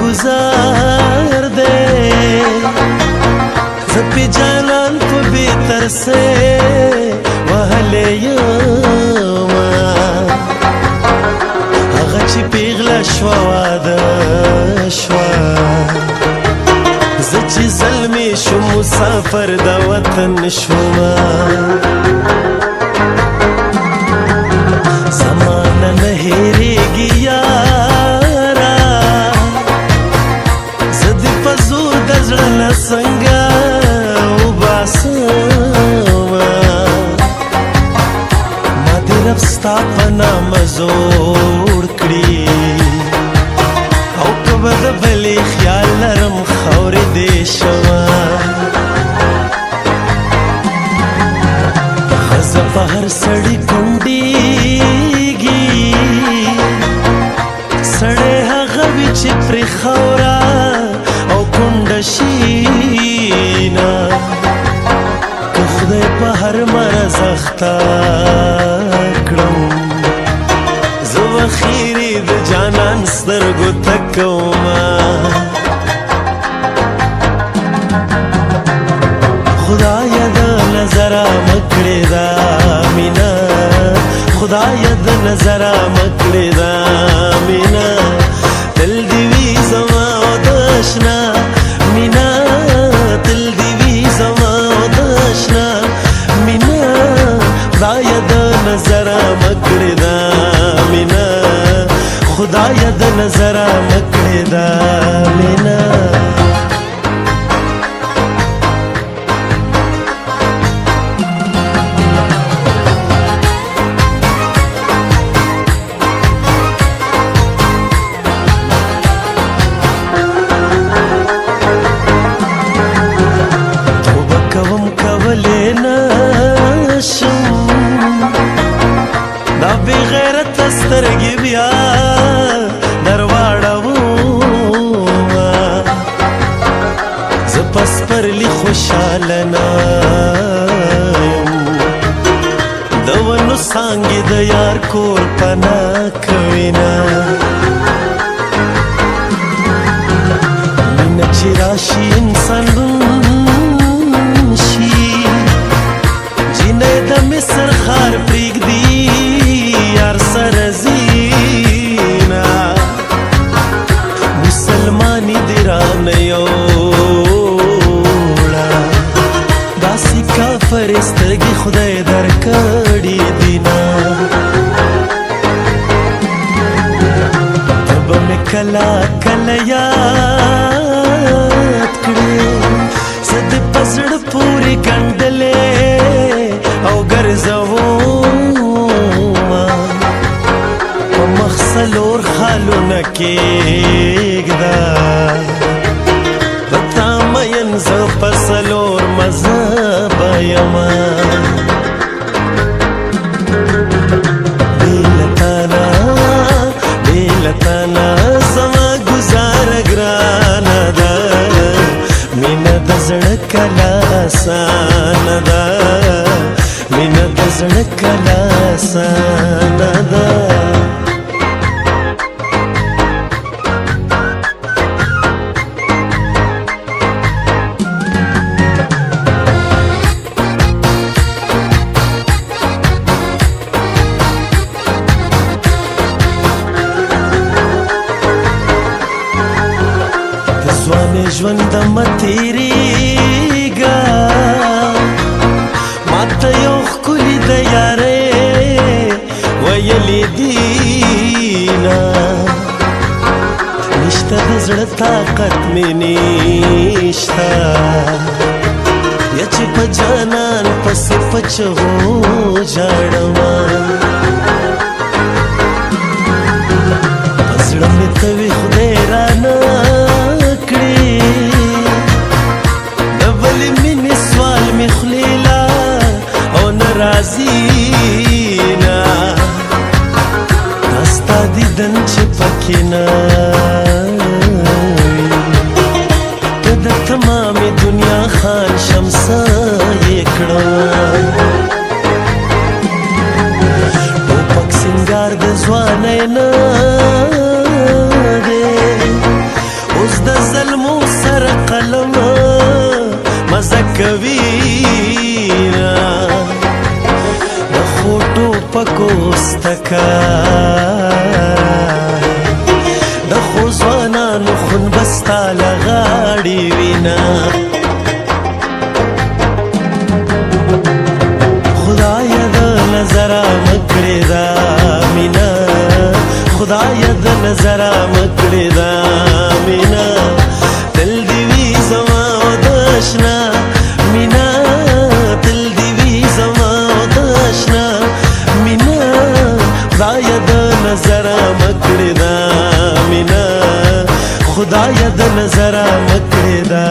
गुजार दे زپی جانان په بیتر سے وهلې یما هغه چې پیغله شوا واده شوا زه چې زلمی شو مسافر د وطن شوما زمانه نه هېرېږي یاره زه دې په زور د زړه نه څنګه ستا په نامه زوړ کړي او که به د بلې خیال لرم خاورې دې شوه ښځه په هر سړي کونډېږي سړی هغه وي چې پرې خاوره او کونډه شي نه که خدای په هر مرض اخته خیری د جانان سترګو ته کومه خدایه د نظره مه کړې دا مینه خدایه د نظره مه کړې دا مینه تل دې وي زما او د اشنا مینه تل دې وي زما او د اشنا مینه خدایه د نظره مه کړې دا مینه خدایه د نظره مه کړې دا مینه توبه کوم کولی نشم دا بې غیرته سترګې بیا درواړومه زه په سپرلي خوشحاله نه یم د ونو څانګې د یار کور پناه کوي نه مینه چې راشي انسان روڼ شي جینۍ د مصر ښار پرېږدي یار سره زینا مسلمانی دی رانه یوړه داسې کافر سترګې خدای درکړي دینا ته به مې کله کله یاد کړې زه دې په زړه پورې ګنډلې او ګرځومه په مخ څلور خالونه کېږده په تا مین زه په څلور مذهبه یمه بې له تانه زما ګزاره ګرانه ده مینه د زړه کله اسانه ده مینه د زړه کله اسانه ده د ځوانۍ ژونده مه تېرېږه ماته یو ښکلي د یارۍ ویلې دینه نشته د زړه طاقت مې نشته یا چې په جانان پسې په چغو ژاړمه په زړه مې ته وي خدای رانه کړې د بلې مینې سوال مې خولې لا او نه راځي نه دا ستا دیدن چې پکې نه وي ته د تمامې دنیا خان شمسه یې کړم ټوپک سینګار د ځوانۍ نه دی پکوستکا د خوځوانانو خون بستا لغاړي وینا خدای د نظر مکړه دا مینا خدای د نظر مکړه دا مینا تل دی وی زما ودشنا مینا تل دی وی زما ودشنا مینا خدای د نظر مکړه دا مینا خدای د نظر مکړه دا